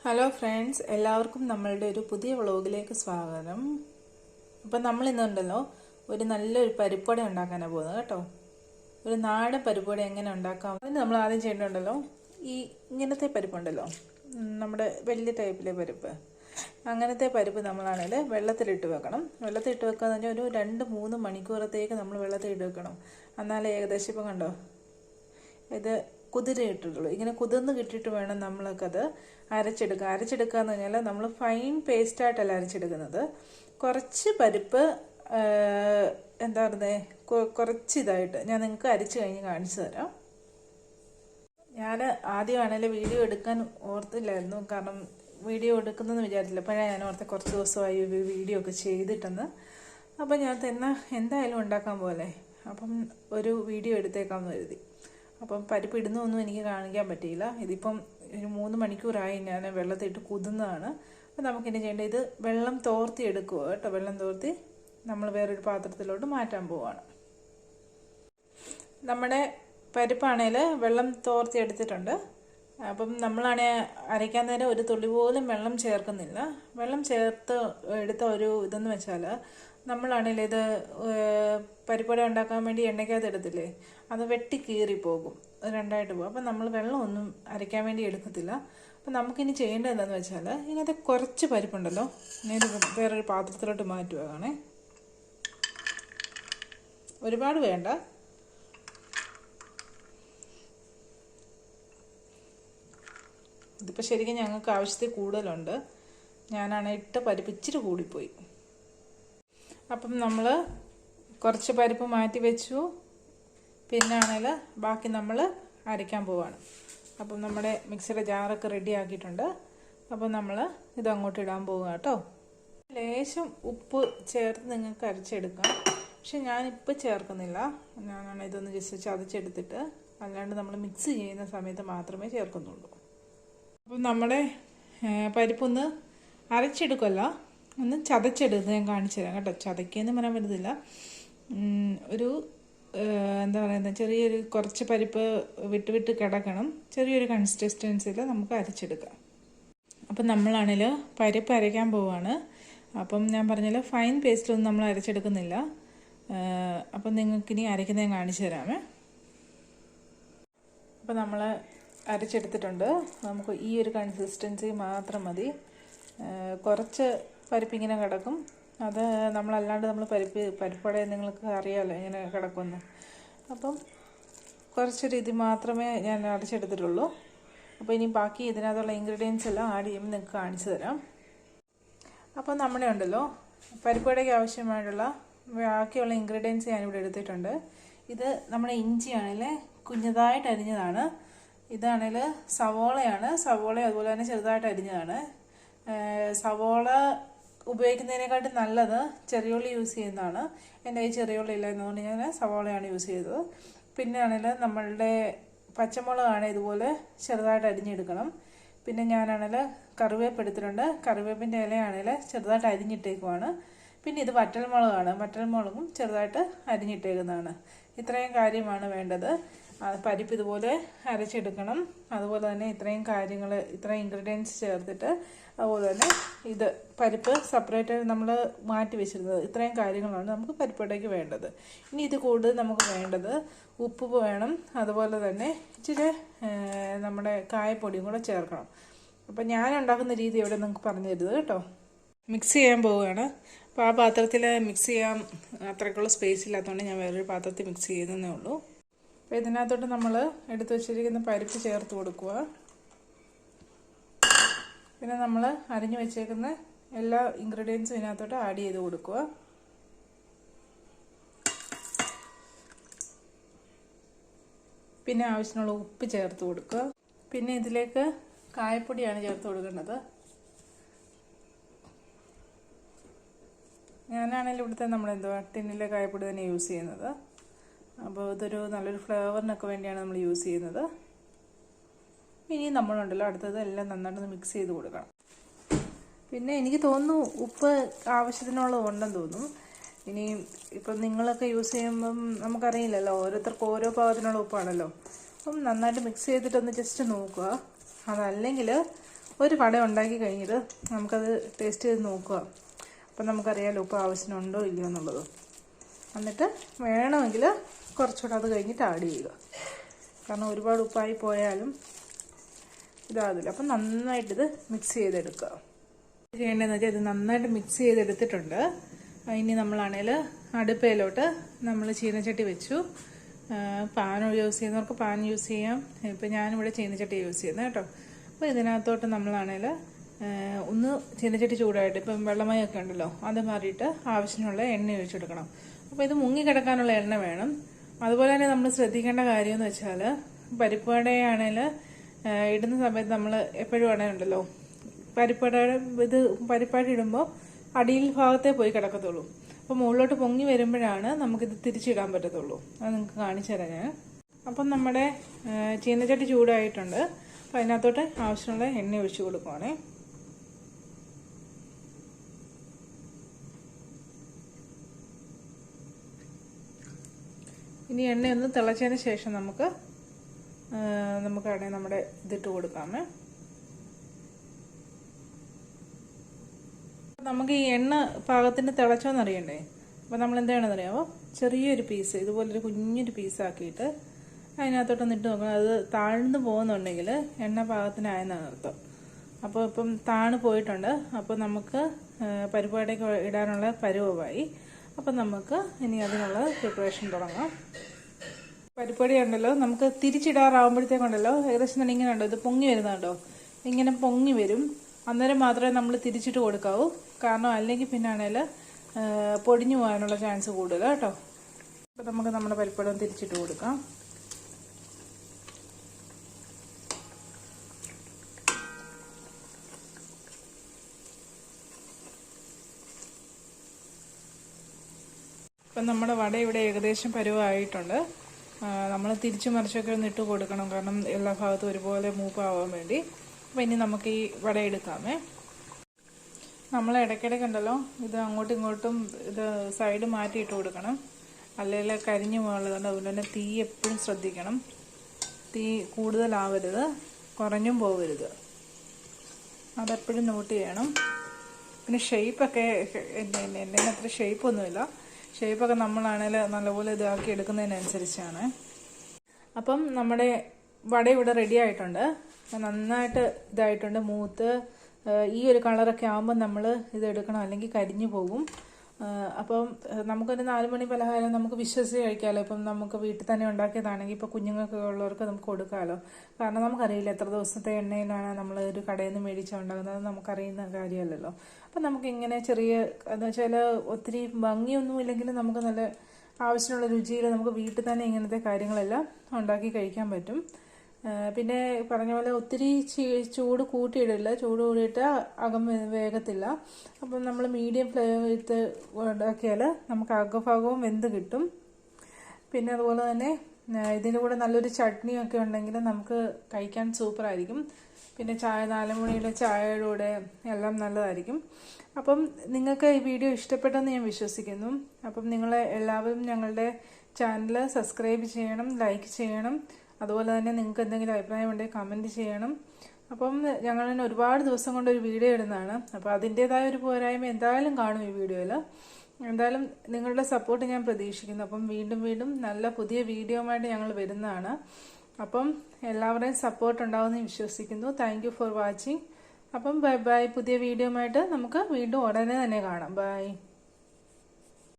Hello friends, എല്ലാവർക്കും നമ്മളുടെ ഒരു പുതിയ വ്ളോഗിലേക്ക് സ്വാഗതം. അപ്പം നമ്മൾ ഇന്നുണ്ടല്ലോ ഒരു നല്ലൊരു പരിപ്പുവട ഉണ്ടാക്കാനാണ് പോകുന്നത് കേട്ടോ. ഒരു നാടൻ പരിപ്പുവട എങ്ങനെ ഉണ്ടാക്കാം അതിന് നമ്മൾ ആദ്യം ചെയ്യേണ്ടതുണ്ടല്ലോ, ഈ ഇങ്ങനത്തെ പരിപ്പുണ്ടല്ലോ, നമ്മുടെ വലിയ ടൈപ്പിലെ പരിപ്പ്, അങ്ങനത്തെ പരിപ്പ് നമ്മളാണെങ്കിൽ വെള്ളത്തിലിട്ട് വെക്കണം. വെള്ളത്തിലിട്ട് വെക്കാന്ന് പറഞ്ഞാൽ ഒരു 2-3 മണിക്കൂറത്തേക്ക് നമ്മൾ വെള്ളത്തിലിട്ട് വെക്കണം. എന്നാലേ ഏകദേശം ഇപ്പം കണ്ടോ ഇത് കുതിരയിട്ടിട്ടുള്ളൂ. ഇങ്ങനെ കുതിർന്ന് കിട്ടിയിട്ട് വേണം നമ്മൾക്കത് അരച്ചെടുക്കുക. അരച്ചെടുക്കുക എന്ന് പറഞ്ഞാൽ നമ്മൾ ഫൈൻ പേസ്റ്റായിട്ടല്ല അരച്ചെടുക്കുന്നത്. കുറച്ച് പരിപ്പ് എന്താ പറയുന്നത്, കുറച്ച് ഇതായിട്ട് ഞാൻ നിങ്ങൾക്ക് അരച്ച് കഴിഞ്ഞ് കാണിച്ചു തരാം. ഞാൻ ആദ്യമാണെങ്കിൽ വീഡിയോ എടുക്കാൻ ഓർത്തില്ലായിരുന്നു, കാരണം വീഡിയോ എടുക്കുന്നതെന്ന് വിചാരിച്ചില്ല. അപ്പോഴാണ് ഞാൻ ഓർത്ത് കുറച്ച് ദിവസമായി ഒരു വീഡിയോ ഒക്കെ ചെയ്തിട്ടെന്ന്. അപ്പം ഞാൻ തന്നെ എന്തായാലും ഉണ്ടാക്കാൻ പോലെ അപ്പം ഒരു വീഡിയോ എടുത്തേക്കാമെന്ന് കരുതി. അപ്പം പരിപ്പ് ഇടുന്നൊന്നും എനിക്ക് കാണിക്കാൻ പറ്റിയില്ല. ഇതിപ്പം ഒരു 3 മണിക്കൂറായി ഞാൻ വെള്ളത്തിട്ട് കുതിർന്നതാണ്. അപ്പം നമുക്കിനി ചെയ്യേണ്ടത്, ഇത് വെള്ളം തോർത്തി എടുക്കുക കേട്ടോ. വെള്ളം തോർത്തി നമ്മൾ വേറൊരു പാത്രത്തിലോട്ട് മാറ്റാൻ പോവുകയാണ്. നമ്മുടെ പരിപ്പാണേൽ വെള്ളം തോർത്തി എടുത്തിട്ടുണ്ട്. അപ്പം നമ്മളാണെങ്കിൽ അരയ്ക്കാൻ നേരം ഒരു തുള്ളി പോലും വെള്ളം ചേർക്കുന്നില്ല. വെള്ളം ചേർത്ത് എടുത്ത ഒരു ഇതെന്ന് വെച്ചാൽ, നമ്മളാണെങ്കിൽ ഇത് പരിപ്പുവട ഉണ്ടാക്കാൻ വേണ്ടി എണ്ണയ്ക്കകത്ത് എടുത്തില്ലേ, അത് വെട്ടി കീറിപ്പോകും, രണ്ടായിട്ട് പോകും. അപ്പം നമ്മൾ വെള്ളമൊന്നും അരയ്ക്കാൻ വേണ്ടി എടുക്കത്തില്ല. അപ്പം നമുക്കിനി ചെയ്യേണ്ടത് എന്താണെന്ന് വെച്ചാൽ, ഇതിനകത്ത് കുറച്ച് പരിപ്പുണ്ടല്ലോ, ഞാൻ വേറൊരു പാത്രത്തിലോട്ട് മാറ്റുകയാണേ. ഒരുപാട് വേണ്ട. ഇതിപ്പോൾ ശരിക്കും ഞങ്ങൾക്ക് ആവശ്യത്തിൽ കൂടുതലുണ്ട്. ഞാനാണ് ഇട്ട പരിപ്പ് ഇച്ചിരി കൂടിപ്പോയി. അപ്പം നമ്മൾ കുറച്ച് പരിപ്പ് മാറ്റി വെച്ചു. പിന്നാണെങ്കിൽ ബാക്കി നമ്മൾ അരയ്ക്കാൻ പോവാണ്. അപ്പം നമ്മുടെ മിക്സിയുടെ ജാറൊക്കെ റെഡി ആക്കിയിട്ടുണ്ട്. അപ്പം നമ്മൾ ഇത് അങ്ങോട്ട് ഇടാൻ പോവുക കേട്ടോ. ലേശം ഉപ്പ് ചേർത്ത് നിങ്ങൾക്ക് അരച്ചെടുക്കാം, പക്ഷെ ഞാനിപ്പോൾ ചേർക്കുന്നില്ല. ഞാനാണ് ഇതൊന്ന് ജസ്റ്റ് ചതച്ചെടുത്തിട്ട്, അല്ലാണ്ട് നമ്മൾ മിക്സ് ചെയ്യുന്ന സമയത്ത് മാത്രമേ ചേർക്കുന്നുള്ളൂ. അപ്പം നമ്മുടെ പരിപ്പൊന്ന് അരച്ചെടുക്കല്ല, ഒന്ന് ചതച്ചെടുത്ത് ഞാൻ കാണിച്ചു തരാം കേട്ടോ. ചതയ്ക്കെന്ന് പറയാൻ പറ്റത്തില്ല, ഒരു എന്താ പറയുന്നത്, ചെറിയൊരു കുറച്ച് പരിപ്പ് വിട്ട് കിടക്കണം. ചെറിയൊരു കൺസിസ്റ്റൻസിയിൽ നമുക്ക് അരച്ചെടുക്കാം. അപ്പം നമ്മളാണെങ്കിൽ പരിപ്പ് അരയ്ക്കാൻ പോവാണ്. അപ്പം ഞാൻ പറഞ്ഞല്ലോ, ഫൈൻ പേസ്റ്റിലൊന്നും നമ്മൾ അരച്ചെടുക്കുന്നില്ല. അപ്പം നിങ്ങൾക്കിനി അരയ്ക്കുന്നത് ഞാൻ കാണിച്ചു തരാമേ. അപ്പം നമ്മൾ അരച്ചെടുത്തിട്ടുണ്ട്. നമുക്ക് ഈ ഒരു കൺസിസ്റ്റൻസി മാത്രം മതി. കുറച്ച് പരിപ്പിങ്ങനെ കിടക്കും. അത് നമ്മളല്ലാണ്ട് നമ്മൾ പരിപ്പുവട നിങ്ങൾക്ക് അറിയാമല്ലോ ഇങ്ങനെ കിടക്കുമെന്ന്. അപ്പം കുറച്ച് രീതി മാത്രമേ ഞാൻ അരച്ചെടുത്തിട്ടുള്ളൂ. അപ്പോൾ ഇനി ബാക്കി ഇതിനകത്തുള്ള ഇൻഗ്രീഡിയൻസ് എല്ലാം ആഡ് ചെയ്യുമ്പോൾ നിങ്ങൾക്ക് കാണിച്ചു തരാം. അപ്പോൾ നമ്മുടെ ഉണ്ടല്ലോ പരിപ്പുവടയ്ക്ക് ആവശ്യമായിട്ടുള്ള ബാക്കിയുള്ള ഇൻഗ്രീഡിയൻസ് ഞാനിവിടെ എടുത്തിട്ടുണ്ട്. ഇത് നമ്മുടെ ഇഞ്ചിയാണെങ്കിൽ കുഞ്ഞതായിട്ട് അരിഞ്ഞതാണ്. ഇതാണെങ്കിൽ സവോളയാണ്. സവോള അതുപോലെ തന്നെ ചെറുതായിട്ട് അരിഞ്ഞതാണ്. സവോള ഉപയോഗിക്കുന്നതിനെക്കാട്ടും നല്ലത് ചെറിയുള്ളി യൂസ് ചെയ്യുന്നതാണ്. എൻ്റെ കയ്യിൽ ചെറിയുള്ളി ഇല്ല എന്നതുകൊണ്ട് ഞാൻ സവോളയാണ് യൂസ് ചെയ്തത്. പിന്നെ ആണെങ്കിൽ നമ്മളുടെ പച്ചമുളകാണ് ഇതുപോലെ ചെറുതായിട്ട് അരിഞ്ഞെടുക്കണം. പിന്നെ ഞാനാണെങ്കിൽ കറിവേപ്പ് എടുത്തിട്ടുണ്ട്. കറിവേപ്പിൻ്റെ ഇലയാണെങ്കിൽ ചെറുതായിട്ട് അരിഞ്ഞിട്ടേക്കുവാണ്. പിന്നെ ഇത് വറ്റൽമുളകാണ്. വറ്റൽമുളകും ചെറുതായിട്ട് അരിഞ്ഞിട്ടേക്കുന്നതാണ്. ഇത്രയും കാര്യമാണ് വേണ്ടത്. പരിപ്പ് ഇതുപോലെ അരച്ചെടുക്കണം. അതുപോലെ തന്നെ ഇത്രയും ഇൻഗ്രീഡിയൻസ് ചേർത്തിട്ട്, അതുപോലെ തന്നെ ഇത് പരിപ്പ് സെപ്പറേറ്റ് നമ്മൾ മാറ്റി വെച്ചിരുന്നത്. ഇത്രയും കാര്യങ്ങളാണ് നമുക്ക് പരിപ്പുവടയ്ക്ക് വേണ്ടത്. ഇനി ഇത് കൂടുതൽ നമുക്ക് വേണ്ടത് ഉപ്പ് വേണം. അതുപോലെ തന്നെ ഇച്ചിരി നമ്മുടെ കായപ്പൊടിയും കൂടെ ചേർക്കണം. അപ്പം ഞാൻ ഉണ്ടാക്കുന്ന രീതി ഇവിടെ നിങ്ങൾക്ക് പറഞ്ഞു തരുന്നത് കേട്ടോ. മിക്സ് ചെയ്യാൻ പോവുകയാണ്. അപ്പോൾ ആ പാത്രത്തിൽ മിക്സ് ചെയ്യാൻ അത്രയ്ക്കുള്ള സ്പേസ് ഇല്ലാത്തതുകൊണ്ട് ഞാൻ വേറൊരു പാത്രത്തിൽ മിക്സ് ചെയ്യുന്നതേ ഉള്ളൂ. അപ്പോൾ ഇതിനകത്തോട്ട് നമ്മൾ എടുത്ത് വെച്ചിരിക്കുന്ന പരിപ്പ് ചേർത്ത് കൊടുക്കുക. പിന്നെ നമ്മൾ അരിഞ്ഞു വെച്ചേക്കുന്ന എല്ലാ ഇൻഗ്രീഡിയൻസും ഇതിനകത്തോട്ട് ആഡ് ചെയ്ത് കൊടുക്കുക. പിന്നെ ആവശ്യത്തിനുള്ള ഉപ്പ് ചേർത്ത് കൊടുക്കുക. പിന്നെ ഇതിലേക്ക് കായപ്പൊടിയാണ് ചേർത്ത് കൊടുക്കേണ്ടത്. ഞാനാണെങ്കിൽ ഇവിടുത്തെ നമ്മളെന്തുവാ ടിന്നിലെ കായപ്പൊടി തന്നെ യൂസ് ചെയ്യുന്നത്. അപ്പോൾ ഇതൊരു നല്ലൊരു ഫ്ലേവറിനൊക്കെ വേണ്ടിയാണ് നമ്മൾ യൂസ് ചെയ്യുന്നത്. ഇനി നമ്മളുണ്ടല്ലോ അടുത്തത് എല്ലാം നന്നായിട്ടൊന്ന് മിക്സ് ചെയ്ത് കൊടുക്കണം. പിന്നെ എനിക്ക് തോന്നുന്നു ഉപ്പ് ആവശ്യത്തിനുള്ളത് ഉണ്ടെന്ന് തോന്നുന്നു. ഇനി ഇപ്പം നിങ്ങളൊക്കെ യൂസ് ചെയ്യുമ്പം നമുക്കറിയില്ലല്ലോ, ഓരോരുത്തർക്ക് ഓരോ പാകത്തിനുള്ള ഉപ്പാണല്ലോ. അപ്പം നന്നായിട്ട് മിക്സ് ചെയ്തിട്ടൊന്ന് ജസ്റ്റ് നോക്കുക. അതല്ലെങ്കിൽ ഒരു വട ഉണ്ടാക്കി കഴിഞ്ഞിട്ട് നമുക്കത് ടേസ്റ്റ് ചെയ്ത് നോക്കുക. അപ്പം നമുക്കറിയാമല്ലോ ഉപ്പ് ആവശ്യമുണ്ടോ ഇല്ലയോ എന്നുള്ളത്. എന്നിട്ട് വേണമെങ്കിൽ കുറച്ചുകൂടെ അത് കഴിഞ്ഞിട്ട് ആഡ് ചെയ്യുക. കാരണം ഒരുപാട് ഉപ്പായി പോയാലും ഇതാകില്ല. അപ്പം നന്നായിട്ടിത് മിക്സ് ചെയ്തെടുക്കുക. ചെയ്യേണ്ടതെന്ന് വെച്ചാൽ ഇത് നന്നായിട്ട് മിക്സ് ചെയ്തെടുത്തിട്ടുണ്ട്. ഇനി നമ്മളാണെങ്കിൽ അടുപ്പയിലോട്ട് നമ്മൾ ചീനച്ചട്ടി വെച്ചു. പാൻ യൂസ് ചെയ്യുന്നവർക്ക് പാൻ യൂസ് ചെയ്യാം. ഇപ്പം ഞാനിവിടെ ചീനച്ചട്ടി യൂസ് ചെയ്യുന്നത് കേട്ടോ. അപ്പോൾ ഇതിനകത്തോട്ട് നമ്മളാണെങ്കിൽ ഒന്ന് ചീനച്ചട്ടി ചൂടായിട്ട് ഇപ്പം വെള്ളമയൊക്കെ ഉണ്ടല്ലോ അത് മാറിയിട്ട് ആവശ്യമുള്ള എണ്ണ ഒഴിച്ചെടുക്കണം. അപ്പോൾ ഇത് മുങ്ങിക്കിടക്കാനുള്ള എണ്ണ വേണം. അതുപോലെ തന്നെ നമ്മൾ ശ്രദ്ധിക്കേണ്ട കാര്യമെന്ന് വെച്ചാൽ പരിപ്പ് വടയാണെങ്കിൽ ഇടുന്ന സമയത്ത് നമ്മൾ എപ്പോഴും ഉണ്ടല്ലോ പരിപ്പടയുടെ ഇത് പരിപ്പാടി ഇടുമ്പോൾ അടിയിൽ ഭാഗത്തേ പോയി കിടക്കത്തുള്ളൂ. അപ്പോൾ മുകളിലോട്ട് പൊങ്ങി വരുമ്പോഴാണ് നമുക്കിത് തിരിച്ചിടാൻ പറ്റത്തുള്ളൂ. അത് നിങ്ങൾക്ക് കാണിച്ചു തരാം ഞാൻ. അപ്പം നമ്മുടെ ചീനച്ചട്ടി ചൂടായിട്ടുണ്ട്. അപ്പോൾ അതിനകത്തോട്ട് ആവശ്യമുള്ള എണ്ണ ഒഴിച്ചു കൊടുക്കുവാണേ. ഇനി എണ്ണയൊന്ന് തിളച്ചതിന് ശേഷം നമുക്കാണെങ്കിൽ നമ്മുടെ ഇതിട്ട് കൊടുക്കാമേ. നമുക്ക് ഈ എണ്ണ പാകത്തിന് തിളച്ചോന്നറിയണ്ടേ. അപ്പോൾ നമ്മൾ എന്താണെന്നറിയാമോ, ചെറിയൊരു പീസ് ഇതുപോലൊരു കുഞ്ഞൊരു പീസാക്കിയിട്ട് അതിനകത്തോട്ടൊന്ന് ഇട്ട് നോക്കണം. അത് താഴ്ന്നു പോകുന്നുണ്ടെങ്കിൽ എണ്ണ പാകത്തിനായെന്നാണ് അർത്ഥം. അപ്പോൾ ഇപ്പം താഴ്ന്നു പോയിട്ടുണ്ട്. അപ്പോൾ നമുക്ക് പരിപാടിക്ക് ഇടാനുള്ള പരുവമായി. അപ്പം നമുക്ക് ഇനി അതിനുള്ള പ്രിപ്പറേഷൻ തുടങ്ങാം. പരിപ്പാടി ഉണ്ടല്ലോ നമുക്ക് തിരിച്ചിടാറാവുമ്പോഴത്തേക്കുണ്ടല്ലോ ഏകദേശം ഇങ്ങനെ ഉണ്ടോ ഇത് പൊങ്ങി വരുന്നുണ്ടോ, ഇങ്ങനെ പൊങ്ങി വരും. അന്നേരം മാത്രമേ നമ്മൾ തിരിച്ചിട്ട് കൊടുക്കാവൂ. കാരണം അല്ലെങ്കിൽ പിന്നാണെങ്കിൽ പൊടിഞ്ഞു പോകാനുള്ള ചാൻസ് കൂടുതൽ കേട്ടോ. അപ്പോൾ നമുക്ക് നമ്മുടെ പരിപ്പടം തിരിച്ചിട്ട് കൊടുക്കാം. ഇപ്പം നമ്മുടെ വട ഇവിടെ ഏകദേശം പരുവായിട്ടുണ്ട്. നമ്മൾ തിരിച്ചു മറിച്ചൊക്കെ ഒന്ന് ഇട്ട് കൊടുക്കണം, കാരണം എല്ലാ ഭാഗത്തും ഒരുപോലെ മൂപ്പാവാൻ വേണ്ടി. അപ്പം ഇനി നമുക്ക് ഈ വട എടുക്കാമേ. നമ്മൾ ഇടയ്ക്കിടയ്ക്ക് ഉണ്ടല്ലോ ഇത് അങ്ങോട്ടും ഇങ്ങോട്ടും ഇത് സൈഡ് മാറ്റി ഇട്ട് കൊടുക്കണം, അല്ലെങ്കിൽ കരിഞ്ഞു പോകുന്നത്. അതുപോലെ തന്നെ തീ എപ്പോഴും ശ്രദ്ധിക്കണം. തീ കൂടുതലാവരുത്, കുറഞ്ഞും പോകരുത്. അതെപ്പോഴും നോട്ട് ചെയ്യണം. പിന്നെ ഷേപ്പൊക്കെ എൻ്റെ അത്ര ഷേപ്പൊന്നുമില്ല. ഷേപ്പൊക്കെ നമ്മളാണെങ്കിൽ നല്ലപോലെ ഇതാക്കി എടുക്കുന്നതിനനുസരിച്ചാണ്. അപ്പം നമ്മുടെ വട ഇവിടെ റെഡി ആയിട്ടുണ്ട്. നന്നായിട്ട് ഇതായിട്ടുണ്ട്, മൂത്ത്. ഈ ഒരു കളറൊക്കെ ആകുമ്പോൾ നമ്മൾ ഇത് എടുക്കണം, അല്ലെങ്കിൽ കരിഞ്ഞു പോകും. അപ്പം നമുക്കൊരു 4 മണി പലഹാരം നമുക്ക് വിശ്വസിച്ച് കഴിക്കാമല്ലോ. ഇപ്പം നമുക്ക് വീട്ടിൽ തന്നെ ഉണ്ടാക്കിയതാണെങ്കിൽ ഇപ്പോൾ കുഞ്ഞുങ്ങൾക്ക് ഉള്ളവർക്ക് നമുക്ക് കൊടുക്കാമല്ലോ. കാരണം നമുക്കറിയില്ല എത്ര ദിവസത്തെ എണ്ണയിലാണ് നമ്മൾ ഒരു കടയിൽ നിന്ന് മേടിച്ചുണ്ടാകുന്നത്, നമുക്കറിയുന്ന കാര്യമല്ലല്ലോ. അപ്പം നമുക്കിങ്ങനെ ചെറിയ എന്ന് വെച്ചാൽ ഒത്തിരി ഭംഗിയൊന്നും ഇല്ലെങ്കിലും നമുക്ക് നല്ല ആവശ്യമുള്ള രുചിയിൽ നമുക്ക് വീട്ടിൽ തന്നെ ഇങ്ങനത്തെ കാര്യങ്ങളെല്ലാം ഉണ്ടാക്കി കഴിക്കാൻ പറ്റും. പിന്നെ പറഞ്ഞ പോലെ ഒത്തിരി ചൂട് കൂട്ടിയിടില്ല. ചൂട് കൂടിയിട്ട് അകം വേഗത്തില്ല. അപ്പം നമ്മൾ മീഡിയം ഫ്ലെയിമിട്ട് ഉണ്ടാക്കിയാൽ നമുക്ക് അകഭാഗവും വെന്ത് കിട്ടും. പിന്നെ അതുപോലെ തന്നെ ഇതിൻ്റെ കൂടെ നല്ലൊരു ചട്നിയൊക്കെ ഉണ്ടെങ്കിൽ നമുക്ക് കഴിക്കാൻ സൂപ്പറായിരിക്കും. പിന്നെ 4 മണിയുടെ ചായയുടെ കൂടെ എല്ലാം നല്ലതായിരിക്കും. അപ്പം നിങ്ങൾക്ക് ഈ വീഡിയോ ഇഷ്ടപ്പെട്ടെന്ന് ഞാൻ വിശ്വസിക്കുന്നു. അപ്പം നിങ്ങൾ എല്ലാവരും ഞങ്ങളുടെ ചാനൽ സബ്സ്ക്രൈബ് ചെയ്യണം, ലൈക്ക് ചെയ്യണം. അതുപോലെ തന്നെ നിങ്ങൾക്ക് എന്തെങ്കിലും അഭിപ്രായം ഉണ്ടെങ്കിൽ കമൻറ്റ് ചെയ്യണം. അപ്പം ഞങ്ങൾ തന്നെ ഒരുപാട് ദിവസം കൊണ്ട് ഒരു വീഡിയോ ഇടുന്നതാണ്. അപ്പോൾ അതിൻ്റേതായ ഒരു പോരായ്മ എന്തായാലും കാണും ഈ വീഡിയോയിൽ. എന്തായാലും നിങ്ങളുടെ സപ്പോർട്ട് ഞാൻ പ്രതീക്ഷിക്കുന്നു. അപ്പം വീണ്ടും നല്ല പുതിയ വീഡിയോയുമായിട്ട് ഞങ്ങൾ വരുന്നതാണ്. അപ്പം എല്ലാവരുടെയും സപ്പോർട്ട് ഉണ്ടാവുമെന്ന് വിശ്വസിക്കുന്നു. Thank you for watching. അപ്പം ബൈ. പുതിയ വീഡിയോയുമായിട്ട് നമുക്ക് വീണ്ടും ഉടനെ തന്നെ കാണാം. ബൈ.